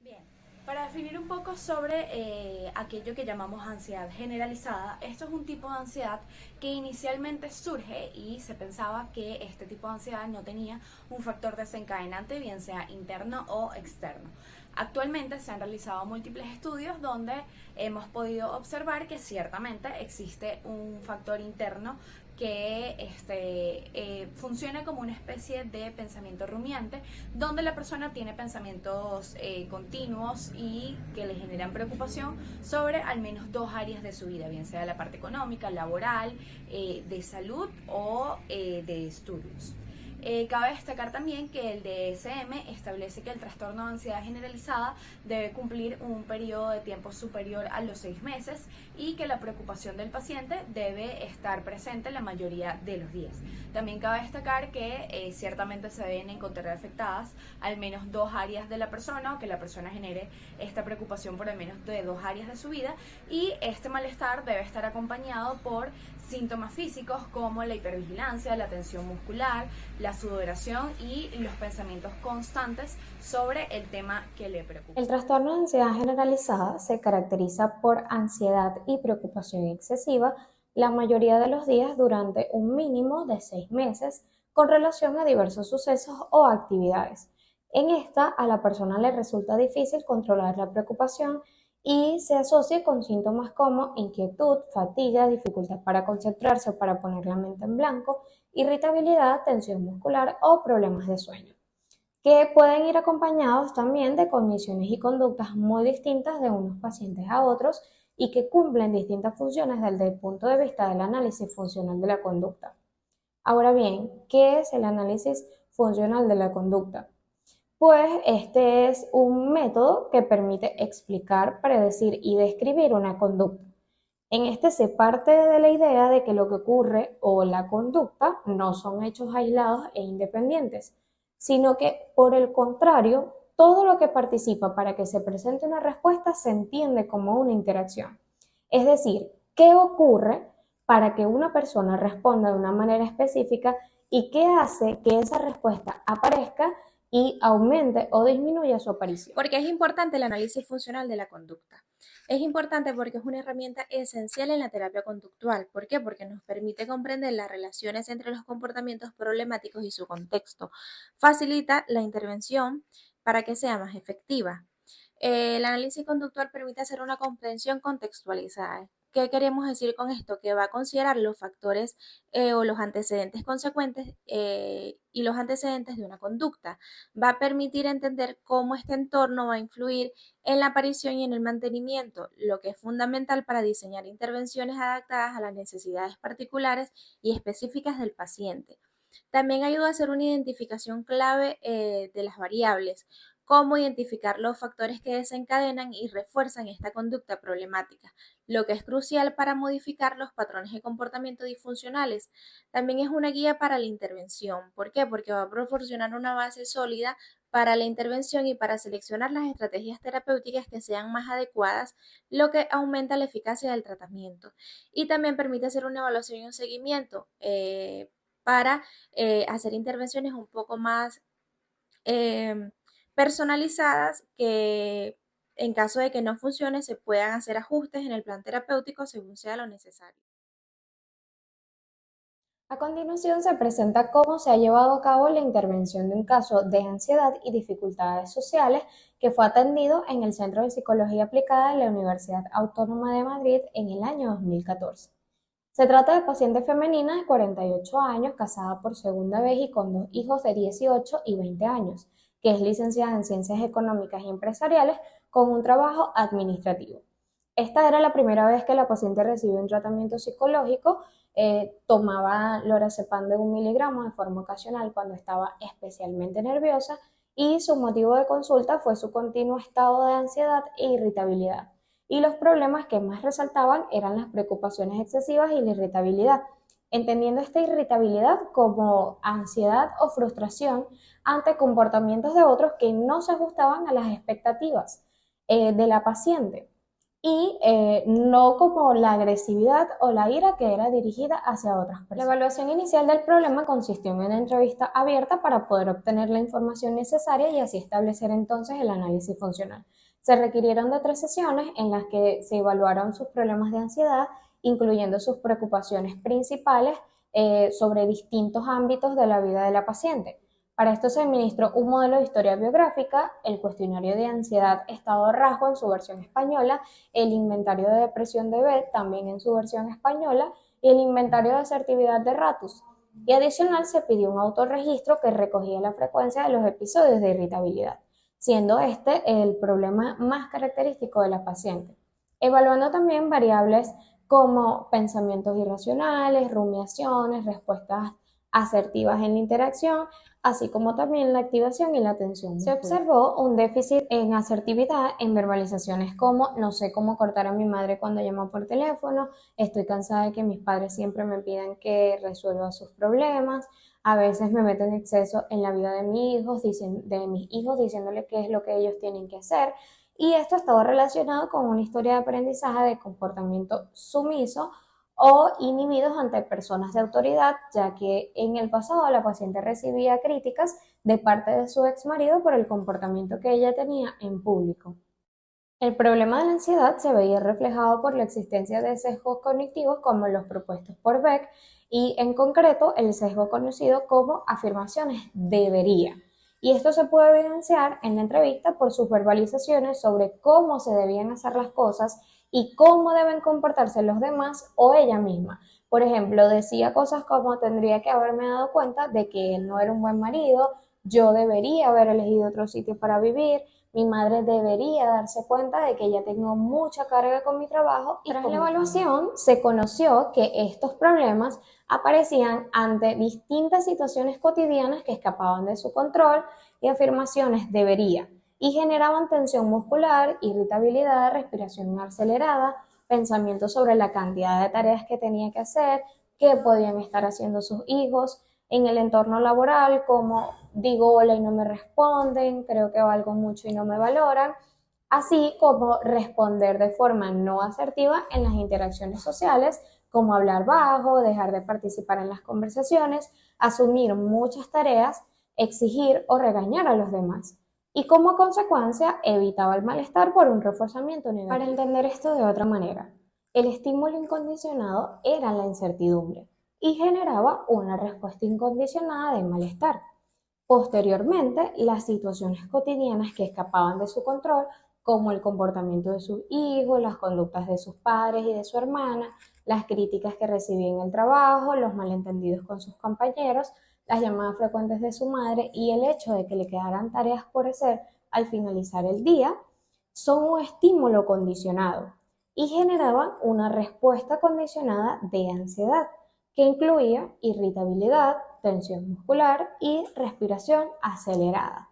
Bien, para definir un poco sobre aquello que llamamos ansiedad generalizada, esto es un tipo de ansiedad que inicialmente surge y se pensaba que este tipo de ansiedad no tenía un factor desencadenante, bien sea interno o externo. Actualmente se han realizado múltiples estudios donde hemos podido observar que ciertamente existe un factor interno que funciona como una especie de pensamiento rumiante, donde la persona tiene pensamientos continuos y que le generan preocupación sobre al menos dos áreas de su vida, bien sea la parte económica, laboral, de salud o de estudios. Cabe destacar también que el DSM establece que el trastorno de ansiedad generalizada debe cumplir un periodo de tiempo superior a los 6 meses y que la preocupación del paciente debe estar presente la mayoría de los días. También cabe destacar que ciertamente se deben encontrar afectadas al menos dos áreas de la persona o que la persona genere esta preocupación por al menos de dos áreas de su vida, y este malestar debe estar acompañado por síntomas físicos como la hipervigilancia, la tensión muscular, la sudoración y los pensamientos constantes sobre el tema que le preocupa. El trastorno de ansiedad generalizada se caracteriza por ansiedad y preocupación excesiva la mayoría de los días durante un mínimo de 6 meses con relación a diversos sucesos o actividades. En esta, a la persona le resulta difícil controlar la preocupación y se asocia con síntomas como inquietud, fatiga, dificultad para concentrarse o para poner la mente en blanco, irritabilidad, tensión muscular o problemas de sueño, que pueden ir acompañados también de cogniciones y conductas muy distintas de unos pacientes a otros y que cumplen distintas funciones desde el punto de vista del análisis funcional de la conducta. Ahora bien, ¿qué es el análisis funcional de la conducta? Pues este es un método que permite explicar, predecir y describir una conducta. En este se parte de la idea de que lo que ocurre o la conducta no son hechos aislados e independientes, sino que, por el contrario, todo lo que participa para que se presente una respuesta se entiende como una interacción. Es decir, ¿qué ocurre para que una persona responda de una manera específica y qué hace que esa respuesta aparezca y aumente o disminuya su aparición? Porque es importante el análisis funcional de la conducta. Es importante porque es una herramienta esencial en la terapia conductual. ¿Por qué? Porque nos permite comprender las relaciones entre los comportamientos problemáticos y su contexto. Facilita la intervención para que sea más efectiva. El análisis conductual permite hacer una comprensión contextualizada. ¿Qué queremos decir con esto? Que va a considerar los factores o los antecedentes consecuentes y los antecedentes de una conducta. Va a permitir entender cómo este entorno va a influir en la aparición y en el mantenimiento, lo que es fundamental para diseñar intervenciones adaptadas a las necesidades particulares y específicas del paciente. También ayuda a hacer una identificación clave de las variables, cómo identificar los factores que desencadenan y refuerzan esta conducta problemática, lo que es crucial para modificar los patrones de comportamiento disfuncionales. También es una guía para la intervención. ¿Por qué? Porque va a proporcionar una base sólida para la intervención y para seleccionar las estrategias terapéuticas que sean más adecuadas, lo que aumenta la eficacia del tratamiento. Y también permite hacer una evaluación y un seguimiento para hacer intervenciones un poco más eh, personalizadas que en caso de que no funcione se puedan hacer ajustes en el plan terapéutico según sea lo necesario. A continuación se presenta cómo se ha llevado a cabo la intervención de un caso de ansiedad y dificultades sociales que fue atendido en el Centro de Psicología Aplicada de la Universidad Autónoma de Madrid en el año 2014. Se trata de paciente femenina de 48 años, casada por segunda vez y con dos hijos de 18 y 20 años, que es licenciada en Ciencias Económicas y Empresariales con un trabajo administrativo. Esta era la primera vez que la paciente recibió un tratamiento psicológico. Tomaba lorazepam de 1 miligramo de forma ocasional cuando estaba especialmente nerviosa y su motivo de consulta fue su continuo estado de ansiedad e irritabilidad. Y los problemas que más resaltaban eran las preocupaciones excesivas y la irritabilidad, entendiendo esta irritabilidad como ansiedad o frustración ante comportamientos de otros que no se ajustaban a las expectativas de la paciente. y no como la agresividad o la ira que era dirigida hacia otras personas. La evaluación inicial del problema consistió en una entrevista abierta para poder obtener la información necesaria y así establecer entonces el análisis funcional. Se requirieron de 3 sesiones en las que se evaluaron sus problemas de ansiedad, incluyendo sus preocupaciones principales sobre distintos ámbitos de la vida de la paciente. Para esto se administró un modelo de historia biográfica, el cuestionario de ansiedad estado de rasgo en su versión española, el inventario de depresión de Bett también en su versión española y el inventario de asertividad de Ratus. Y adicional se pidió un autorregistro que recogía la frecuencia de los episodios de irritabilidad, siendo este el problema más característico de la paciente. Evaluando también variables como pensamientos irracionales, rumiaciones, respuestas asertivas en la interacción, así como también la activación y la atención. Se observó un déficit en asertividad en verbalizaciones como no sé cómo cortar a mi madre cuando llama por teléfono, estoy cansada de que mis padres siempre me pidan que resuelva sus problemas, a veces me meto en exceso en la vida de mis hijos diciéndole qué es lo que ellos tienen que hacer, y esto estaba relacionado con una historia de aprendizaje de comportamiento sumiso o inhibidos ante personas de autoridad, ya que en el pasado la paciente recibía críticas de parte de su ex marido por el comportamiento que ella tenía en público. El problema de la ansiedad se veía reflejado por la existencia de sesgos cognitivos como los propuestos por Beck y en concreto el sesgo conocido como afirmaciones debería. Y esto se puede evidenciar en la entrevista por sus verbalizaciones sobre cómo se debían hacer las cosas y cómo deben comportarse los demás o ella misma. Por ejemplo, decía cosas como tendría que haberme dado cuenta de que él no era un buen marido, yo debería haber elegido otro sitio para vivir, mi madre debería darse cuenta de que ya tengo mucha carga con mi trabajo. Y tras la evaluación se conoció que estos problemas aparecían ante distintas situaciones cotidianas que escapaban de su control y afirmaciones debería y generaban tensión muscular, irritabilidad, respiración acelerada, pensamientos sobre la cantidad de tareas que tenía que hacer, qué podían estar haciendo sus hijos en el entorno laboral, como digo hola y no me responden, creo que valgo mucho y no me valoran, así como responder de forma no asertiva en las interacciones sociales, como hablar bajo, dejar de participar en las conversaciones, asumir muchas tareas, exigir o regañar a los demás. Y como consecuencia evitaba el malestar por un reforzamiento negativo. Para entender esto de otra manera, el estímulo incondicionado era la incertidumbre y generaba una respuesta incondicionada de malestar. Posteriormente, las situaciones cotidianas que escapaban de su control, como el comportamiento de sus hijos, las conductas de sus padres y de su hermana, las críticas que recibía en el trabajo, los malentendidos con sus compañeros, las llamadas frecuentes de su madre y el hecho de que le quedaran tareas por hacer al finalizar el día, son un estímulo condicionado y generaban una respuesta condicionada de ansiedad, que incluía irritabilidad, tensión muscular y respiración acelerada.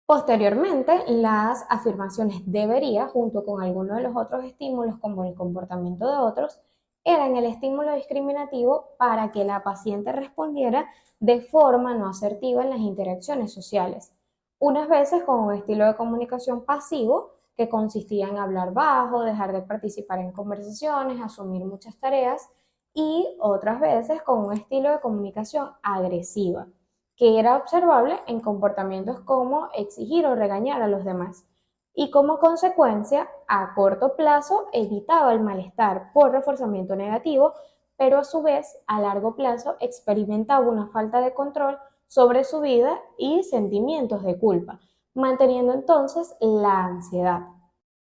Posteriormente, las afirmaciones debería, junto con algunos de los otros estímulos como el comportamiento de otros, eran el estímulo discriminativo para que la paciente respondiera de forma no asertiva en las interacciones sociales, unas veces con un estilo de comunicación pasivo que consistía en hablar bajo, dejar de participar en conversaciones, asumir muchas tareas, y otras veces con un estilo de comunicación agresiva, que era observable en comportamientos como exigir o regañar a los demás. Y como consecuencia, a corto plazo evitaba el malestar por reforzamiento negativo, pero a su vez a largo plazo experimentaba una falta de control sobre su vida y sentimientos de culpa, manteniendo entonces la ansiedad.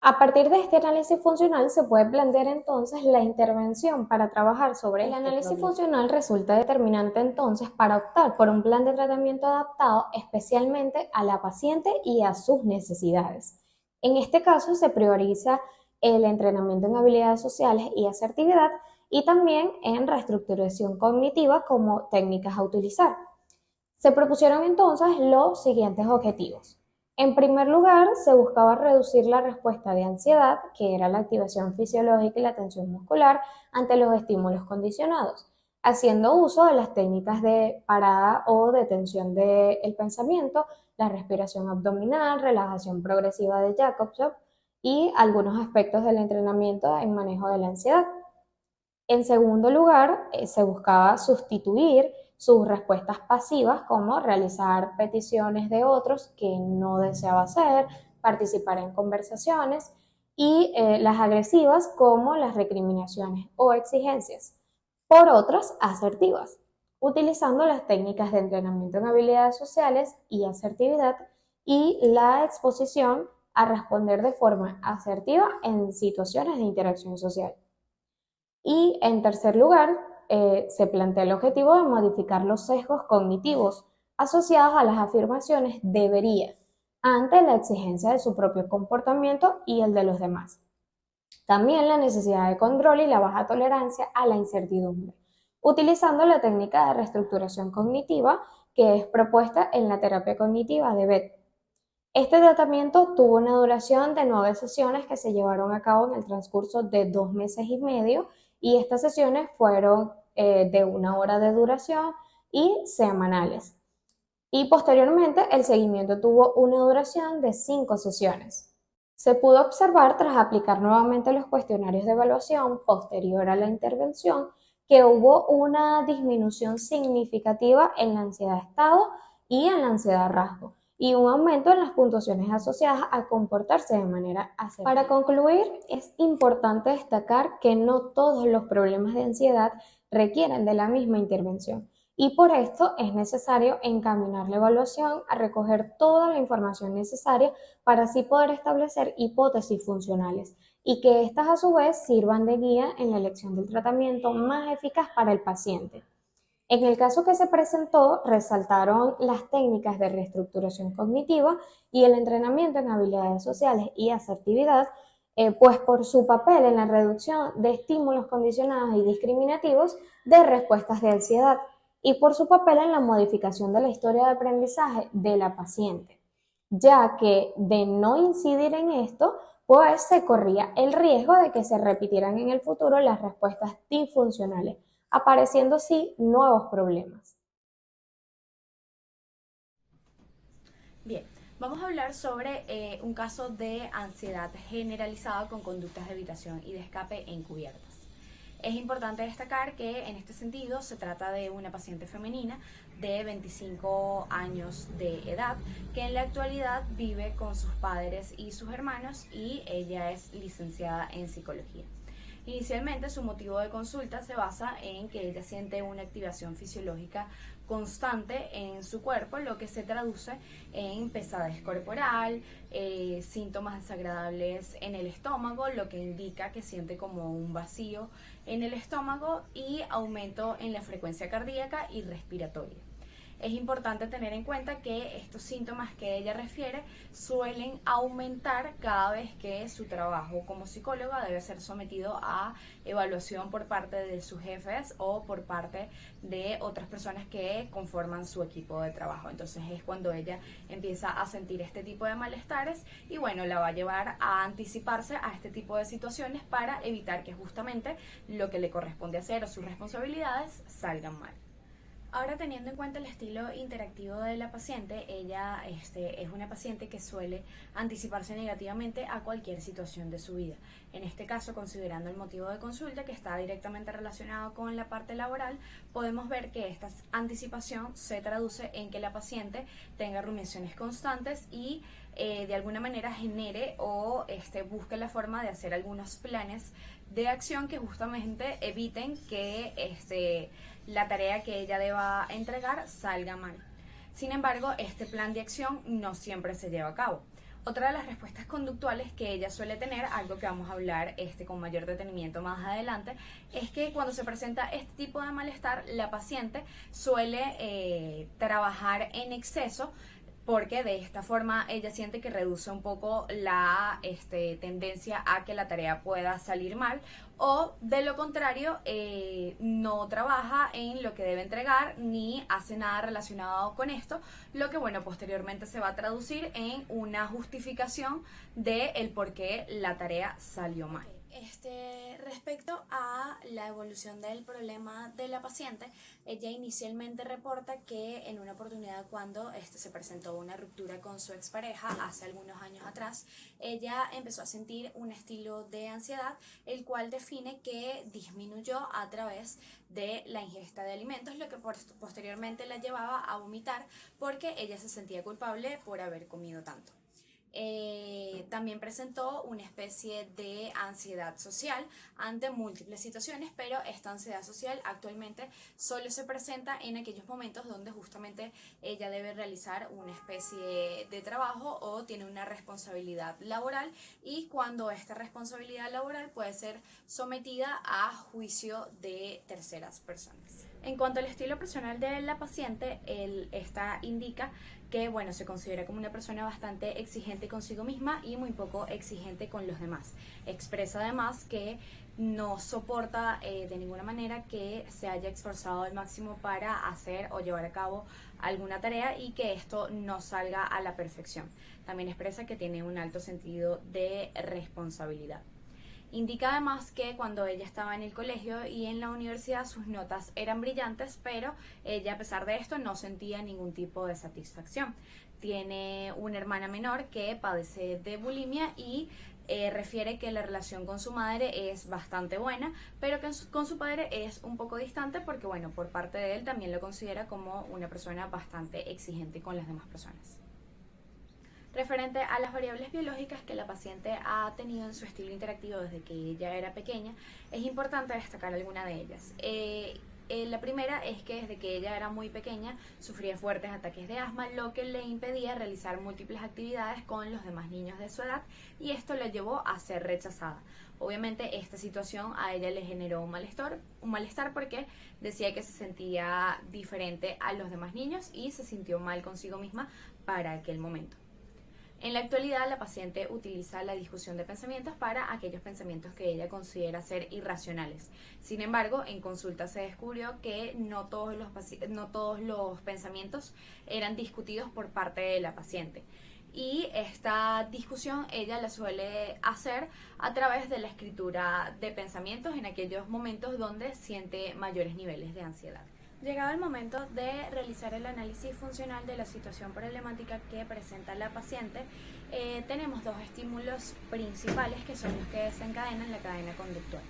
A partir de este análisis funcional se puede plantear entonces la intervención para trabajar sobre el análisis funcional resulta determinante entonces para optar por un plan de tratamiento adaptado especialmente a la paciente y a sus necesidades. En este caso se prioriza el entrenamiento en habilidades sociales y asertividad y también en reestructuración cognitiva como técnicas a utilizar. Se propusieron entonces los siguientes objetivos. En primer lugar, se buscaba reducir la respuesta de ansiedad, que era la activación fisiológica y la tensión muscular, ante los estímulos condicionados, haciendo uso de las técnicas de parada o detención del pensamiento, la respiración abdominal, relajación progresiva de Jacobson y algunos aspectos del entrenamiento en manejo de la ansiedad. En segundo lugar, se buscaba sustituir sus respuestas pasivas, como realizar peticiones de otros que no deseaba hacer, participar en conversaciones, y las agresivas, como las recriminaciones o exigencias, por otras asertivas, utilizando las técnicas de entrenamiento en habilidades sociales y asertividad y la exposición a responder de forma asertiva en situaciones de interacción social. Y en tercer lugar, se plantea el objetivo de modificar los sesgos cognitivos asociados a las afirmaciones debería ante la exigencia de su propio comportamiento y el de los demás. También la necesidad de control y la baja tolerancia a la incertidumbre, utilizando la técnica de reestructuración cognitiva que es propuesta en la terapia cognitiva de Bett. Este tratamiento tuvo una duración de 9 sesiones que se llevaron a cabo en el transcurso de 2 meses y medio, y estas sesiones fueron de 1 hora de duración y semanales. Y posteriormente el seguimiento tuvo una duración de 5 sesiones. Se pudo observar tras aplicar nuevamente los cuestionarios de evaluación posterior a la intervención que hubo una disminución significativa en la ansiedad estado y en la ansiedad rasgo, y un aumento en las puntuaciones asociadas a comportarse de manera asertiva. Para concluir, es importante destacar que no todos los problemas de ansiedad requieren de la misma intervención, y por esto es necesario encaminar la evaluación a recoger toda la información necesaria para así poder establecer hipótesis funcionales y que éstas a su vez sirvan de guía en la elección del tratamiento más eficaz para el paciente. En el caso que se presentó, resaltaron las técnicas de reestructuración cognitiva y el entrenamiento en habilidades sociales y asertividad, pues por su papel en la reducción de estímulos condicionados y discriminativos de respuestas de ansiedad y por su papel en la modificación de la historia de aprendizaje de la paciente, ya que de no incidir en esto, pues se corría el riesgo de que se repitieran en el futuro las respuestas disfuncionales, apareciendo así nuevos problemas. Bien, vamos a hablar sobre un caso de ansiedad generalizada con conductas de evitación y de escape encubiertas. Es importante destacar que en este sentido se trata de una paciente femenina de 25 años de edad que en la actualidad vive con sus padres y sus hermanos, y ella es licenciada en psicología. Inicialmente su motivo de consulta se basa en que ella siente una activación fisiológica constante en su cuerpo, lo que se traduce en pesadez corporal, síntomas desagradables en el estómago, lo que indica que siente como un vacío en el estómago, y aumento en la frecuencia cardíaca y respiratoria. Es importante tener en cuenta que estos síntomas que ella refiere suelen aumentar cada vez que su trabajo como psicóloga debe ser sometido a evaluación por parte de sus jefes o por parte de otras personas que conforman su equipo de trabajo. Entonces es cuando ella empieza a sentir este tipo de malestares, y bueno, la va a llevar a anticiparse a este tipo de situaciones para evitar que justamente lo que le corresponde hacer o sus responsabilidades salgan mal. Ahora, teniendo en cuenta el estilo interactivo de la paciente, ella es una paciente que suele anticiparse negativamente a cualquier situación de su vida. En este caso, considerando el motivo de consulta, que está directamente relacionado con la parte laboral, podemos ver que esta anticipación se traduce en que la paciente tenga rumiaciones constantes y de alguna manera genere o busque la forma de hacer algunos planes de acción que justamente eviten que la tarea que ella deba entregar salga mal. Sin embargo, este plan de acción no siempre se lleva a cabo. Otra de las respuestas conductuales que ella suele tener, algo que vamos a hablar con mayor detenimiento más adelante, es que cuando se presenta este tipo de malestar, la paciente suele trabajar en exceso, porque de esta forma ella siente que reduce un poco la tendencia a que la tarea pueda salir mal, o de lo contrario no trabaja en lo que debe entregar ni hace nada relacionado con esto, lo que bueno, posteriormente se va a traducir en una justificación de el por qué la tarea salió mal. Respecto a la evolución del problema de la paciente, ella inicialmente reporta que en una oportunidad cuando se presentó una ruptura con su expareja hace algunos años atrás, ella empezó a sentir un estilo de ansiedad, el cual define que disminuyó a través de la ingesta de alimentos, lo que posteriormente la llevaba a vomitar porque ella se sentía culpable por haber comido tanto. También presentó una especie de ansiedad social ante múltiples situaciones, pero esta ansiedad social actualmente solo se presenta en aquellos momentos donde justamente ella debe realizar una especie de trabajo o tiene una responsabilidad laboral, y cuando esta responsabilidad laboral puede ser sometida a juicio de terceras personas. En cuanto al estilo personal de la paciente, esta indica que se considera como una persona bastante exigente consigo misma y muy poco exigente con los demás. Expresa además que no soporta de ninguna manera que se haya esforzado al máximo para hacer o llevar a cabo alguna tarea y que esto no salga a la perfección. También expresa que tiene un alto sentido de responsabilidad. Indica además que cuando ella estaba en el colegio y en la universidad sus notas eran brillantes, pero ella a pesar de esto no sentía ningún tipo de satisfacción. Tiene una hermana menor que padece de bulimia y refiere que la relación con su madre es bastante buena, pero que con su padre es un poco distante porque por parte de él también lo considera como una persona bastante exigente con las demás personas. Referente a las variables biológicas que la paciente ha tenido en su estilo interactivo desde que ella era pequeña, es importante destacar alguna de ellas. La primera es que desde que ella era muy pequeña sufría fuertes ataques de asma, lo que le impedía realizar múltiples actividades con los demás niños de su edad, y esto la llevó a ser rechazada. Obviamente esta situación a ella le generó un malestar porque decía que se sentía diferente a los demás niños y se sintió mal consigo misma para aquel momento. En la actualidad, la paciente utiliza la discusión de pensamientos para aquellos pensamientos que ella considera ser irracionales. Sin embargo, en consulta se descubrió que no todos los pensamientos eran discutidos por parte de la paciente. Y esta discusión ella la suele hacer a través de la escritura de pensamientos en aquellos momentos donde siente mayores niveles de ansiedad. Llegado el momento de realizar el análisis funcional de la situación problemática que presenta la paciente, tenemos dos estímulos principales que son los que desencadenan la cadena conductual.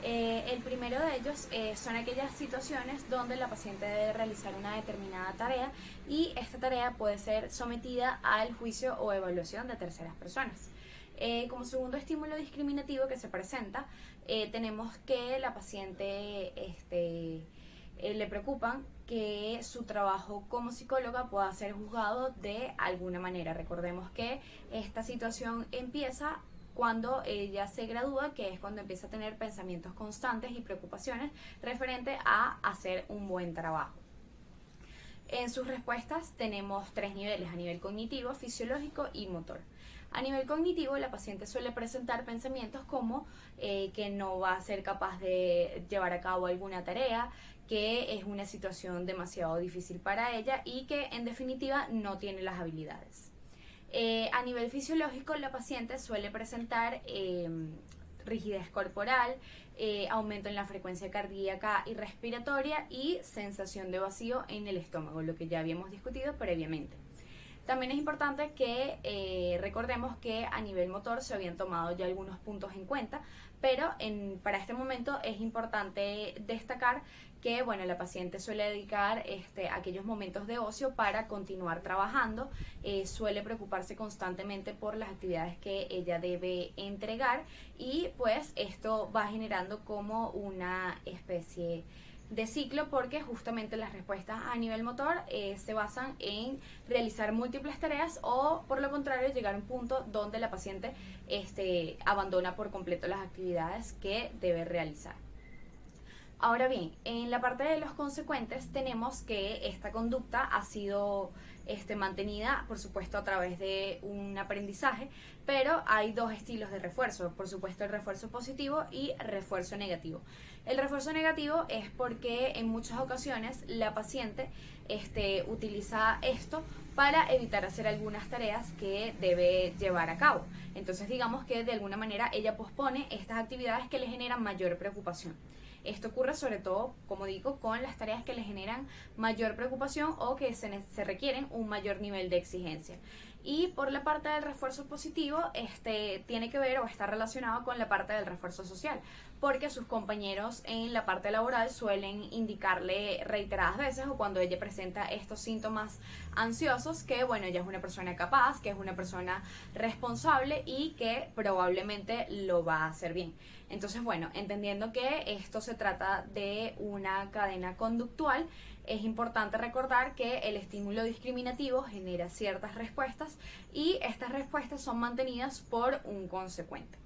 El primero de ellos son aquellas situaciones donde la paciente debe realizar una determinada tarea y esta tarea puede ser sometida al juicio o evaluación de terceras personas. Como segundo estímulo discriminativo que se presenta, tenemos que la paciente le preocupan que su trabajo como psicóloga pueda ser juzgado de alguna manera. Recordemos que esta situación empieza cuando ella se gradúa, que es cuando empieza a tener pensamientos constantes y preocupaciones referente a hacer un buen trabajo. En sus respuestas tenemos tres niveles: a nivel cognitivo, fisiológico y motor. A nivel cognitivo, la paciente suele presentar pensamientos como que no va a ser capaz de llevar a cabo alguna tarea, que es una situación demasiado difícil para ella y que en definitiva no tiene las habilidades. A nivel fisiológico, la paciente suele presentar rigidez corporal, aumento en la frecuencia cardíaca y respiratoria y sensación de vacío en el estómago, lo que ya habíamos discutido previamente. También es importante que recordemos que a nivel motor se habían tomado ya algunos puntos en cuenta, pero para este momento es importante destacar que la paciente suele dedicar aquellos momentos de ocio para continuar trabajando, suele preocuparse constantemente por las actividades que ella debe entregar y pues esto va generando como una especie de ciclo, porque justamente las respuestas a nivel motor se basan en realizar múltiples tareas o por lo contrario llegar a un punto donde la paciente abandona por completo las actividades que debe realizar. Ahora bien, en la parte de los consecuentes tenemos que esta conducta ha sido mantenida, por supuesto, a través de un aprendizaje, pero hay dos estilos de refuerzo, por supuesto, el refuerzo positivo y refuerzo negativo. El refuerzo negativo es porque en muchas ocasiones la paciente utiliza esto para evitar hacer algunas tareas que debe llevar a cabo. Entonces, digamos que de alguna manera ella pospone estas actividades que le generan mayor preocupación. Esto ocurre sobre todo, como digo, con las tareas que le generan mayor preocupación o que se requieren un mayor nivel de exigencia. Y por la parte del refuerzo positivo, tiene que ver o está relacionado con la parte del refuerzo social, porque sus compañeros en la parte laboral suelen indicarle reiteradas veces o cuando ella presenta estos síntomas ansiosos que, bueno, ella es una persona capaz, que es una persona responsable y que probablemente lo va a hacer bien. Entonces, bueno, entendiendo que esto se trata de una cadena conductual, es importante recordar que el estímulo discriminativo genera ciertas respuestas y estas respuestas son mantenidas por un consecuente.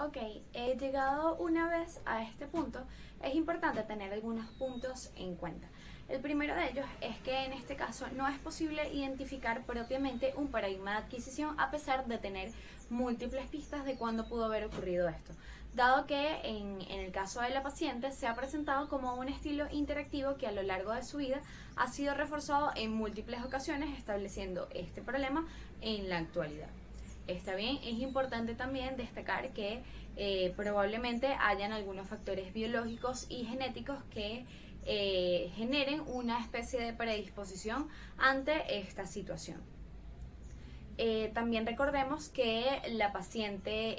Ok, he llegado una vez a este punto, es importante tener algunos puntos en cuenta. El primero de ellos es que en este caso no es posible identificar propiamente un paradigma de adquisición a pesar de tener múltiples pistas de cuándo pudo haber ocurrido esto, dado que en el caso de la paciente se ha presentado como un estilo interactivo que a lo largo de su vida ha sido reforzado en múltiples ocasiones, estableciendo este problema en la actualidad. Está bien, es importante también destacar que probablemente hayan algunos factores biológicos y genéticos que generen una especie de predisposición ante esta situación. También recordemos que la paciente,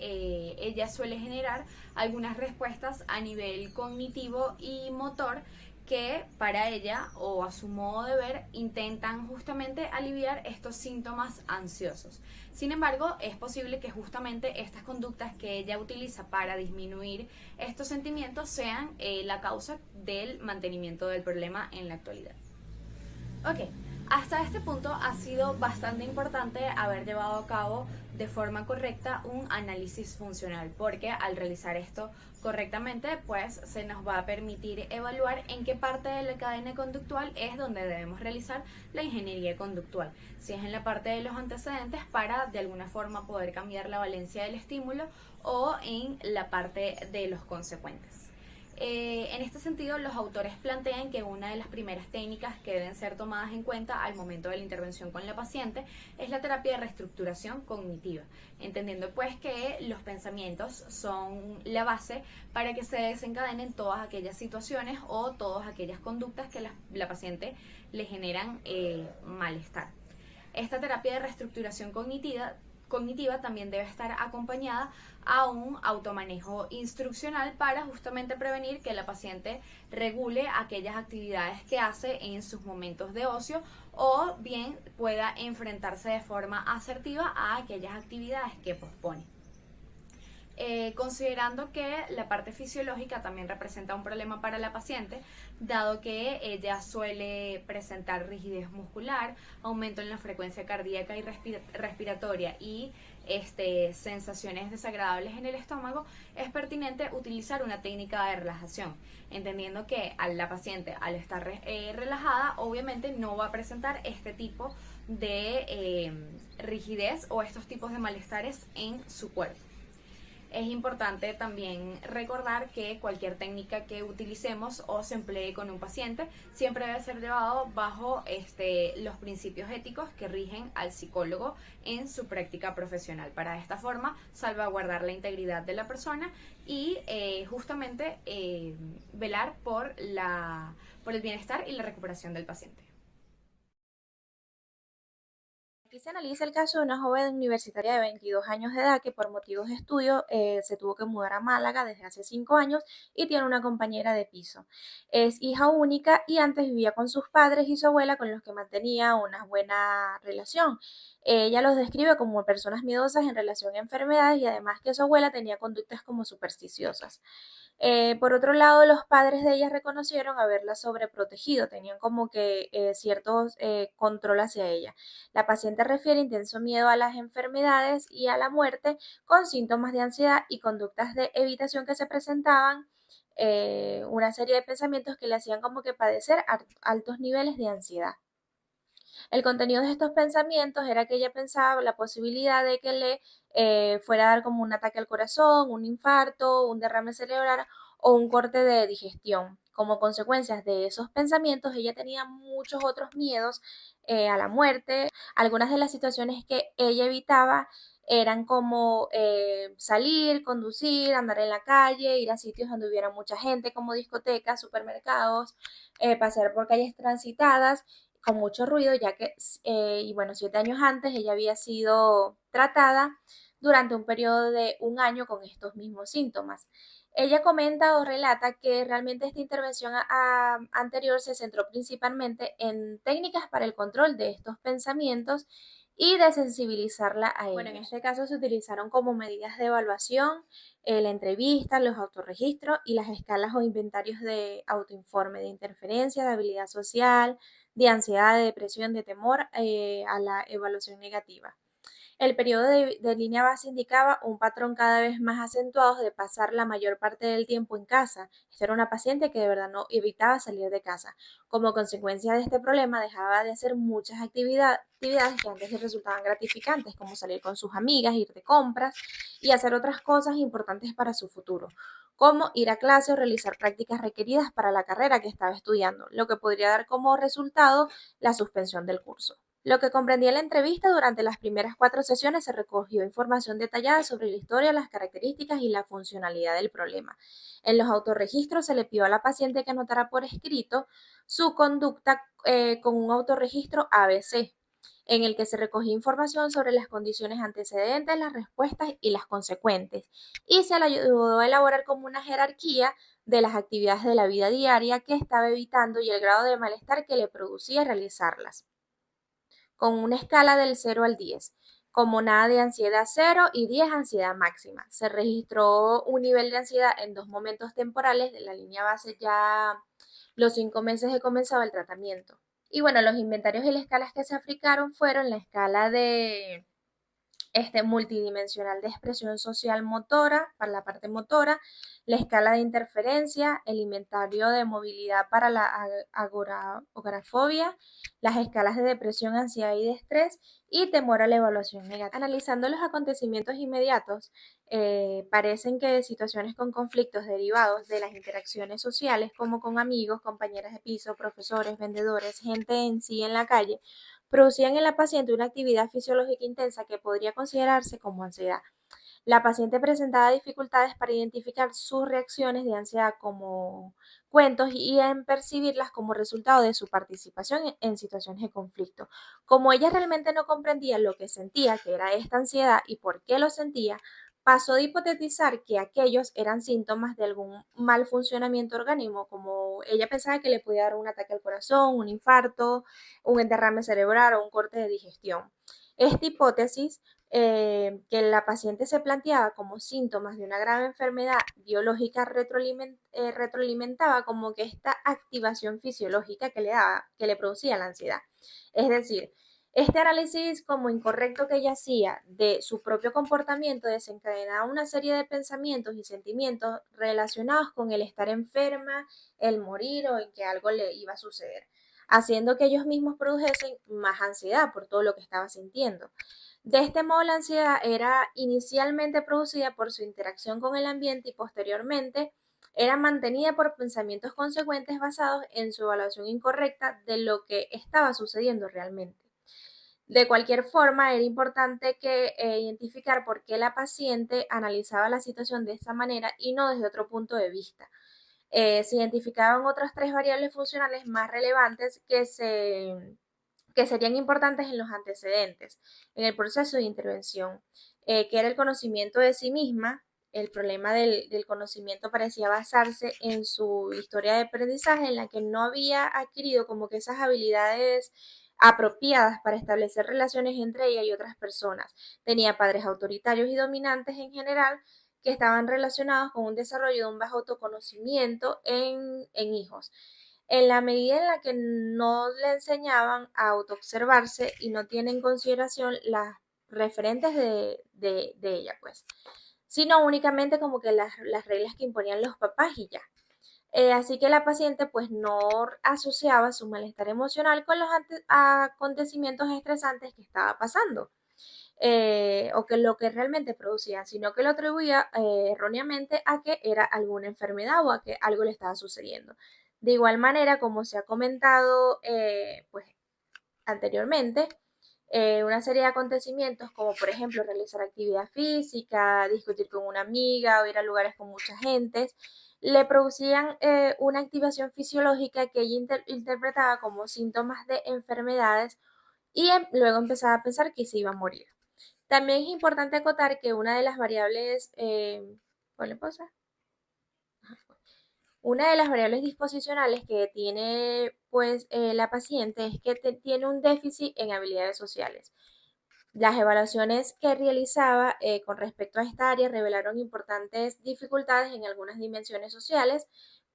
ella suele generar algunas respuestas a nivel cognitivo y motor que para ella o a su modo de ver intentan justamente aliviar estos síntomas ansiosos. Sin embargo, es posible que justamente estas conductas que ella utiliza para disminuir estos sentimientos sean la causa del mantenimiento del problema en la actualidad. Ok, hasta este punto ha sido bastante importante haber llevado a cabo de forma correcta un análisis funcional, porque al realizar esto correctamente, pues se nos va a permitir evaluar en qué parte de la cadena conductual es donde debemos realizar la ingeniería conductual. Si es en la parte de los antecedentes para de alguna forma poder cambiar la valencia del estímulo o en la parte de los consecuentes. En este sentido, los autores plantean que una de las primeras técnicas que deben ser tomadas en cuenta al momento de la intervención con la paciente es la terapia de reestructuración cognitiva, entendiendo pues que los pensamientos son la base para que se desencadenen todas aquellas situaciones o todas aquellas conductas que la paciente le generan malestar. Esta terapia de reestructuración cognitiva también debe estar acompañada a un automanejo instruccional para justamente prevenir que la paciente regule aquellas actividades que hace en sus momentos de ocio o bien pueda enfrentarse de forma asertiva a aquellas actividades que pospone. Considerando que la parte fisiológica también representa un problema para la paciente, dado que ella suele presentar rigidez muscular, aumento en la frecuencia cardíaca y respiratoria y sensaciones desagradables en el estómago, es pertinente utilizar una técnica de relajación, entendiendo que a la paciente al estar relajada obviamente no va a presentar este tipo de rigidez o estos tipos de malestares en su cuerpo. Es importante también recordar que cualquier técnica que utilicemos o se emplee con un paciente siempre debe ser llevado bajo los principios éticos que rigen al psicólogo en su práctica profesional. Para de esta forma salvaguardar la integridad de la persona y justamente velar por el bienestar y la recuperación del paciente. Aquí se analiza el caso de una joven universitaria de 22 años de edad que por motivos de estudio se tuvo que mudar a Málaga desde hace 5 años y tiene una compañera de piso. Es hija única y antes vivía con sus padres y su abuela con los que mantenía una buena relación. Ella los describe como personas miedosas en relación a enfermedades y además que su abuela tenía conductas como supersticiosas. Por otro lado, los padres de ella reconocieron haberla sobreprotegido, tenían como que cierto control hacia ella. La paciente refiere intenso miedo a las enfermedades y a la muerte con síntomas de ansiedad y conductas de evitación que se presentaban una serie de pensamientos que le hacían como que padecer altos niveles de ansiedad. El contenido de estos pensamientos era que ella pensaba la posibilidad de que le fuera a dar como un ataque al corazón, un infarto, un derrame cerebral o un corte de digestión. Como consecuencias de esos pensamientos, ella tenía muchos otros miedos a la muerte. Algunas de las situaciones que ella evitaba eran como salir, conducir, andar en la calle, ir a sitios donde hubiera mucha gente, como discotecas, supermercados, pasear por calles transitadas con mucho ruido, ya que, y bueno, 7 años antes ella había sido tratada durante un periodo de un año con estos mismos síntomas. Ella comenta o relata que realmente esta intervención anterior se centró principalmente en técnicas para el control de estos pensamientos y de sensibilizarla a ellos. Bueno, en este caso se utilizaron como medidas de evaluación la entrevista, los autorregistros y las escalas o inventarios de autoinforme, de interferencia, de habilidad social, de ansiedad, de depresión, de temor a la evaluación negativa. El periodo de línea base indicaba un patrón cada vez más acentuado de pasar la mayor parte del tiempo en casa. Esta era una paciente que de verdad no evitaba salir de casa. Como consecuencia de este problema, dejaba de hacer muchas actividades que antes le resultaban gratificantes, como salir con sus amigas, ir de compras y hacer otras cosas importantes para su futuro, como ir a clase o realizar prácticas requeridas para la carrera que estaba estudiando, lo que podría dar como resultado la suspensión del curso. Lo que comprendía la entrevista, durante las primeras 4 sesiones se recogió información detallada sobre la historia, las características y la funcionalidad del problema. En los autorregistros se le pidió a la paciente que anotara por escrito su conducta con un autorregistro ABC, en el que se recogía información sobre las condiciones antecedentes, las respuestas y las consecuentes, y se le ayudó a elaborar como una jerarquía de las actividades de la vida diaria que estaba evitando y el grado de malestar que le producía realizarlas, con una escala del 0 al 10, como nada de ansiedad 0 y 10 ansiedad máxima. Se registró un nivel de ansiedad en 2 momentos temporales de la línea base ya los 5 meses de comenzado el tratamiento. Y bueno, los inventarios y las escalas que se aplicaron fueron la escala de multidimensional de expresión social motora, para la parte motora, la escala de interferencia, el inventario de movilidad para la agorafobia, las escalas de depresión, ansiedad y de estrés y temor a la evaluación negativa. Analizando los acontecimientos inmediatos, parecen que situaciones con conflictos derivados de las interacciones sociales, como con amigos, compañeras de piso, profesores, vendedores, gente en sí en la calle, producían en la paciente una actividad fisiológica intensa que podría considerarse como ansiedad. La paciente presentaba dificultades para identificar sus reacciones de ansiedad como cuentos y en percibirlas como resultado de su participación en situaciones de conflicto. Como ella realmente no comprendía lo que sentía, que era esta ansiedad y por qué lo sentía, pasó de hipotetizar que aquellos eran síntomas de algún mal funcionamiento orgánico, como ella pensaba que le podía dar un ataque al corazón, un infarto, un derrame cerebral o un corte de digestión. Esta hipótesis que la paciente se planteaba como síntomas de una grave enfermedad biológica retroalimentaba como que esta activación fisiológica que le producía la ansiedad. Es decir, este análisis como incorrecto que ella hacía de su propio comportamiento desencadenaba una serie de pensamientos y sentimientos relacionados con el estar enferma, el morir o en que algo le iba a suceder, haciendo que ellos mismos produjesen más ansiedad por todo lo que estaba sintiendo. De este modo, la ansiedad era inicialmente producida por su interacción con el ambiente y posteriormente era mantenida por pensamientos consecuentes basados en su evaluación incorrecta de lo que estaba sucediendo realmente. De cualquier forma, era importante identificar por qué la paciente analizaba la situación de esta manera y no desde otro punto de vista. Se identificaban otras 3 variables funcionales más relevantes que serían importantes en los antecedentes, en el proceso de intervención, que era el conocimiento de sí misma. El problema del conocimiento parecía basarse en su historia de aprendizaje, en la que no había adquirido como que esas habilidades apropiadas para establecer relaciones entre ella y otras personas. Tenía padres autoritarios y dominantes en general, que estaban relacionados con un desarrollo de un bajo autoconocimiento en hijos. En la medida en la que no le enseñaban a autoobservarse y no tienen en consideración las referentes de ella, pues, sino únicamente como que las reglas que imponían los papás y ya. Así que la paciente pues no asociaba su malestar emocional con los acontecimientos estresantes que estaba pasando, o que lo que realmente producía, sino que lo atribuía erróneamente a que era alguna enfermedad o a que algo le estaba sucediendo. De igual manera, como se ha comentado pues anteriormente, una serie de acontecimientos como por ejemplo realizar actividad física, discutir con una amiga o ir a lugares con mucha gente, le producían una activación fisiológica que ella interpretaba como síntomas de enfermedades y luego empezaba a pensar que se iba a morir. También es importante acotar que una de las variables, ponle pausa. Una de las variables disposicionales que tiene pues la paciente es que tiene un déficit en habilidades sociales. Las evaluaciones que realizaba con respecto a esta área revelaron importantes dificultades en algunas dimensiones sociales,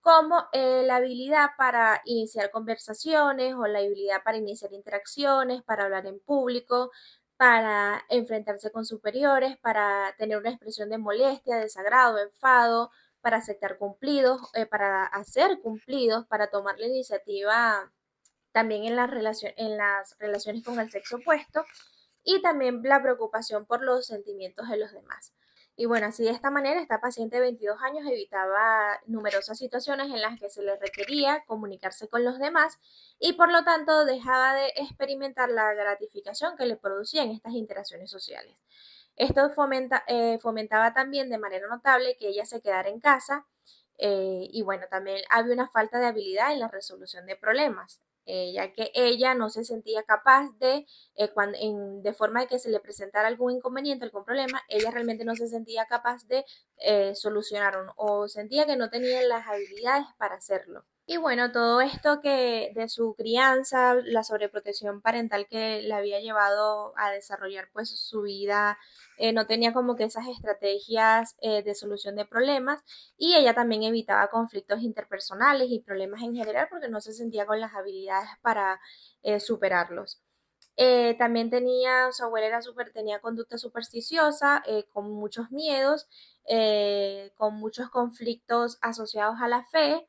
como la habilidad para iniciar conversaciones o la habilidad para iniciar interacciones, para hablar en público, para enfrentarse con superiores, para tener una expresión de molestia, desagrado, enfado, para aceptar cumplidos, para hacer cumplidos, para tomar la iniciativa también en las relaciones con el sexo opuesto y también la preocupación por los sentimientos de los demás. Y bueno, así de esta manera, esta paciente de 22 años evitaba numerosas situaciones en las que se le requería comunicarse con los demás y por lo tanto dejaba de experimentar la gratificación que le producían estas interacciones sociales. Esto fomentaba también de manera notable que ella se quedara en casa y bueno, también había una falta de habilidad en la resolución de problemas, ya que ella no se sentía capaz de forma de que se le presentara algún inconveniente, algún problema, ella realmente no se sentía capaz de solucionar o sentía que no tenía las habilidades para hacerlo. Y bueno, todo esto que de su crianza, la sobreprotección parental que le había llevado a desarrollar pues su vida, no tenía como que esas estrategias de solución de problemas y ella también evitaba conflictos interpersonales y problemas en general porque no se sentía con las habilidades para superarlos. También su abuela tenía conducta supersticiosa, con muchos miedos, con muchos conflictos asociados a la fe,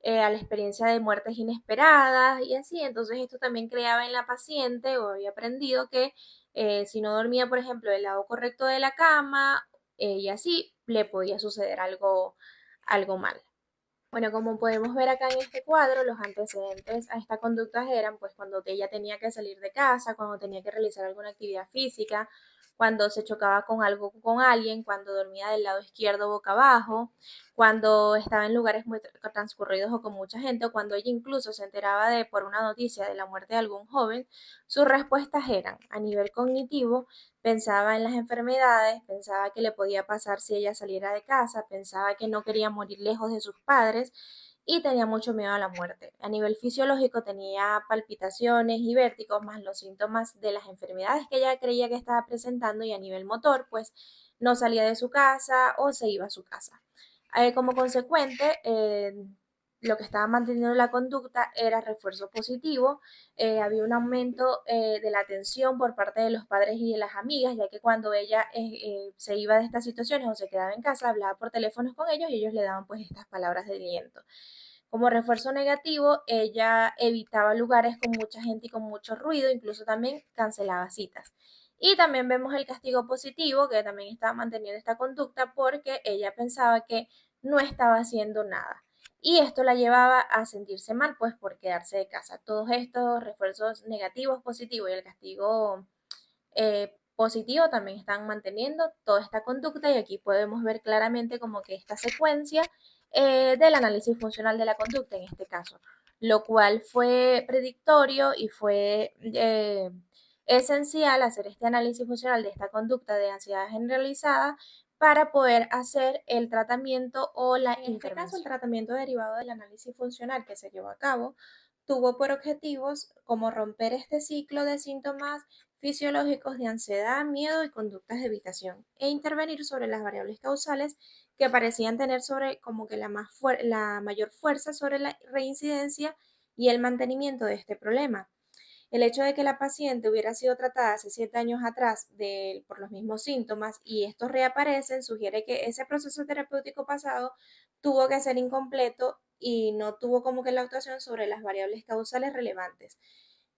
a la experiencia de muertes inesperadas y así. Entonces esto también creaba en la paciente o había aprendido que si no dormía, por ejemplo, del lado correcto de la cama y así, le podía suceder algo mal. Bueno, como podemos ver acá en este cuadro, los antecedentes a esta conducta eran pues cuando ella tenía que salir de casa, cuando tenía que realizar alguna actividad física, cuando se chocaba con algo con alguien, cuando dormía del lado izquierdo boca abajo, cuando estaba en lugares muy transcurridos o con mucha gente, o cuando ella incluso se enteraba de por una noticia de la muerte de algún joven, sus respuestas eran a nivel cognitivo. Pensaba en las enfermedades, pensaba que le podía pasar si ella saliera de casa, pensaba que no quería morir lejos de sus padres y tenía mucho miedo a la muerte. A nivel fisiológico tenía palpitaciones y vértigos más los síntomas de las enfermedades que ella creía que estaba presentando y a nivel motor pues no salía de su casa o se iba a su casa. Como consecuente, lo que estaba manteniendo la conducta era refuerzo positivo, había un aumento de la atención por parte de los padres y de las amigas, ya que cuando ella se iba de estas situaciones o se quedaba en casa, hablaba por teléfonos con ellos y ellos le daban pues estas palabras de aliento. Como refuerzo negativo, ella evitaba lugares con mucha gente y con mucho ruido, incluso también cancelaba citas. Y también vemos el castigo positivo, que también estaba manteniendo esta conducta porque ella pensaba que no estaba haciendo nada. Y esto la llevaba a sentirse mal, pues por quedarse de casa. Todos estos refuerzos negativos, positivos y el castigo positivo también están manteniendo toda esta conducta y aquí podemos ver claramente como que esta secuencia del análisis funcional de la conducta en este caso, lo cual fue predictorio y fue esencial hacer este análisis funcional de esta conducta de ansiedad generalizada para poder hacer el tratamiento o la intervención. En este caso, el tratamiento derivado del análisis funcional que se llevó a cabo tuvo por objetivos como romper este ciclo de síntomas fisiológicos de ansiedad, miedo y conductas de evitación e intervenir sobre las variables causales que parecían tener sobre como que la mayor fuerza sobre la reincidencia y el mantenimiento de este problema. El hecho de que la paciente hubiera sido tratada hace 7 años atrás por los mismos síntomas y estos reaparecen sugiere que ese proceso terapéutico pasado tuvo que ser incompleto y no tuvo como que la actuación sobre las variables causales relevantes.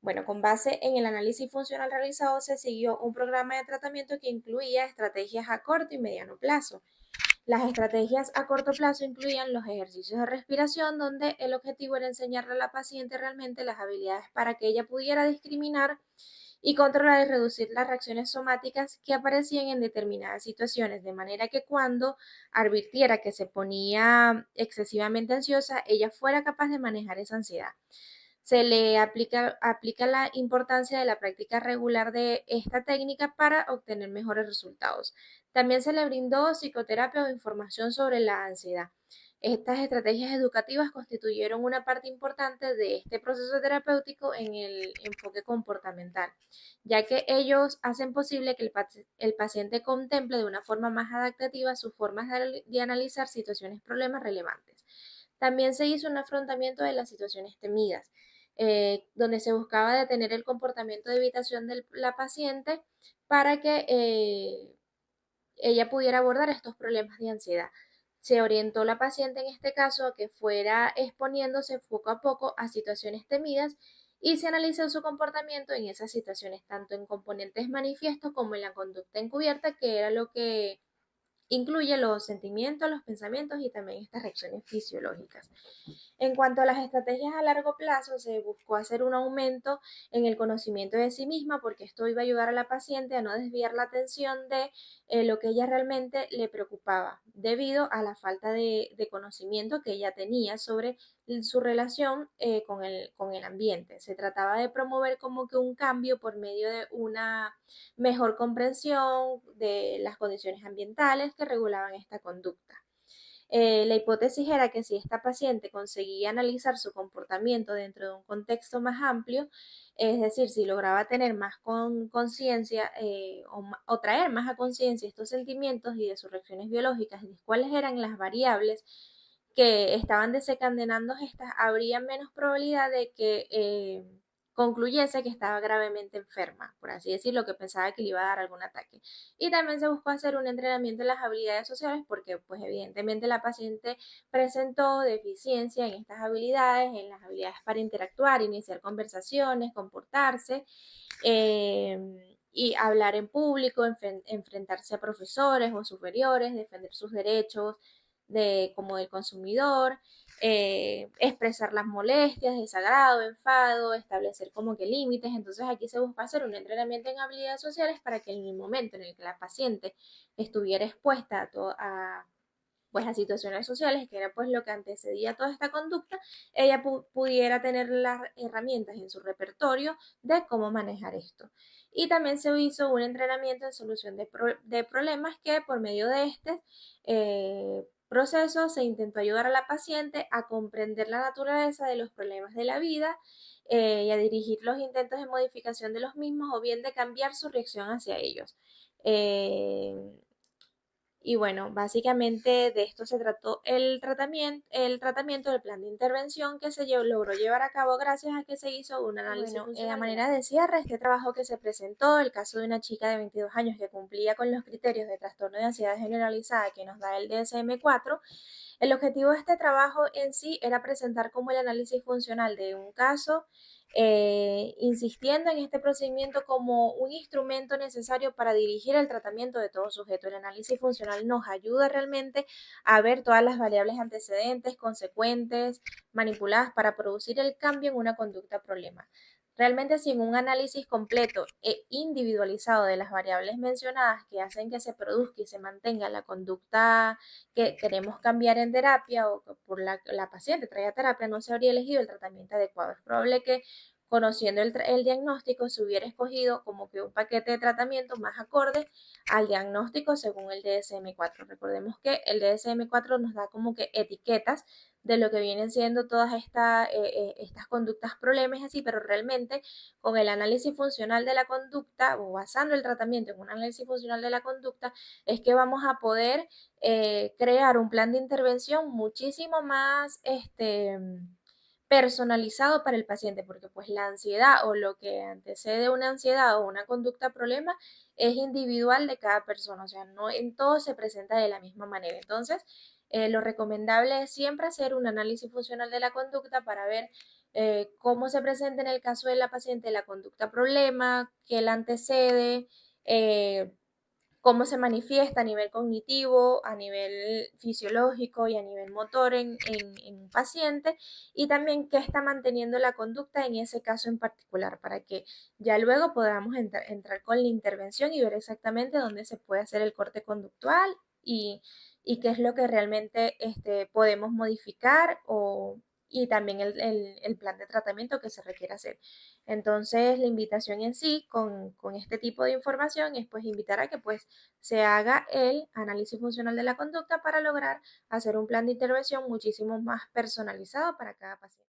Bueno, con base en el análisis funcional realizado, se siguió un programa de tratamiento que incluía estrategias a corto y mediano plazo. Las estrategias a corto plazo incluían los ejercicios de respiración, donde el objetivo era enseñarle a la paciente realmente las habilidades para que ella pudiera discriminar y controlar y reducir las reacciones somáticas que aparecían en determinadas situaciones, de manera que cuando advirtiera que se ponía excesivamente ansiosa, ella fuera capaz de manejar esa ansiedad. Se le aplica la importancia de la práctica regular de esta técnica para obtener mejores resultados. También se le brindó psicoterapia o información sobre la ansiedad. Estas estrategias educativas constituyeron una parte importante de este proceso terapéutico en el enfoque comportamental, ya que ellos hacen posible que el paciente contemple de una forma más adaptativa sus formas de analizar situaciones, problemas relevantes. También se hizo un afrontamiento de las situaciones temidas, donde se buscaba detener el comportamiento de evitación de la paciente para que ella pudiera abordar estos problemas de ansiedad. Se orientó la paciente en este caso a que fuera exponiéndose poco a poco a situaciones temidas y se analizó su comportamiento en esas situaciones, tanto en componentes manifiestos como en la conducta encubierta, que era lo que incluye los sentimientos, los pensamientos y también estas reacciones fisiológicas. En cuanto a las estrategias a largo plazo, se buscó hacer un aumento en el conocimiento de sí misma, porque esto iba a ayudar a la paciente a no desviar la atención de lo que ella realmente le preocupaba, debido a la falta de conocimiento que ella tenía sobre su relación con el ambiente. Se trataba de promover como que un cambio por medio de una mejor comprensión de las condiciones ambientales que regulaban esta conducta. La hipótesis era que si esta paciente conseguía analizar su comportamiento dentro de un contexto más amplio, es decir, si lograba tener más conciencia o traer más a conciencia estos sentimientos y de sus reacciones biológicas y de cuáles eran las variables que estaban desencadenando estas, habría menos probabilidad de que concluyese que estaba gravemente enferma, por así decirlo, que pensaba que le iba a dar algún ataque. Y también se buscó hacer un entrenamiento en las habilidades sociales porque, pues, evidentemente la paciente presentó deficiencia en estas habilidades, en las habilidades para interactuar, iniciar conversaciones, comportarse, y hablar en público, enfrentarse a profesores o superiores, defender sus derechos como del consumidor, expresar las molestias, desagrado, enfado, establecer como que límites. Entonces aquí se busca hacer un entrenamiento en habilidades sociales para que en el momento en el que la paciente estuviera expuesta pues a situaciones sociales, que era pues lo que antecedía toda esta conducta, ella pudiera tener las herramientas en su repertorio de cómo manejar esto. Y también se hizo un entrenamiento en solución de problemas, que por medio de este proceso se intentó ayudar a la paciente a comprender la naturaleza de los problemas de la vida y a dirigir los intentos de modificación de los mismos o bien de cambiar su reacción hacia ellos. Y bueno, básicamente de esto se trató el tratamiento del plan de intervención que logró llevar a cabo gracias a que se hizo un análisis funcional. A manera de cierre, este trabajo que se presentó, el caso de una chica de 22 años que cumplía con los criterios de trastorno de ansiedad generalizada que nos da el DSM-4, el objetivo de este trabajo en sí era presentar como el análisis funcional de un caso, insistiendo en este procedimiento como un instrumento necesario para dirigir el tratamiento de todo sujeto. El análisis funcional nos ayuda realmente a ver todas las variables antecedentes, consecuentes, manipuladas para producir el cambio en una conducta problema. Realmente, sin un análisis completo e individualizado de las variables mencionadas que hacen que se produzca y se mantenga la conducta que queremos cambiar en terapia o que por la paciente traiga terapia, no se habría elegido el tratamiento adecuado. Es probable que, conociendo el diagnóstico, se hubiera escogido como que un paquete de tratamiento más acorde al diagnóstico según el DSM-4. Recordemos que el DSM-4 nos da como que etiquetas de lo que vienen siendo todas estas conductas problemas así, pero realmente con el análisis funcional de la conducta o basando el tratamiento en un análisis funcional de la conducta es que vamos a poder crear un plan de intervención muchísimo más personalizado para el paciente, porque pues la ansiedad o lo que antecede una ansiedad o una conducta problema es individual de cada persona, o sea, no en todo se presenta de la misma manera. Entonces, Lo recomendable es siempre hacer un análisis funcional de la conducta para ver cómo se presenta en el caso de la paciente la conducta problema, qué la antecede, eh, cómo se manifiesta a nivel cognitivo, a nivel fisiológico y a nivel motor en un paciente, y también qué está manteniendo la conducta en ese caso en particular, para que ya luego podamos entrar con la intervención y ver exactamente dónde se puede hacer el corte conductual y qué es lo que realmente podemos modificar y también el plan de tratamiento que se requiere hacer. Entonces, la invitación en sí con este tipo de información es pues invitar a que pues se haga el análisis funcional de la conducta para lograr hacer un plan de intervención muchísimo más personalizado para cada paciente.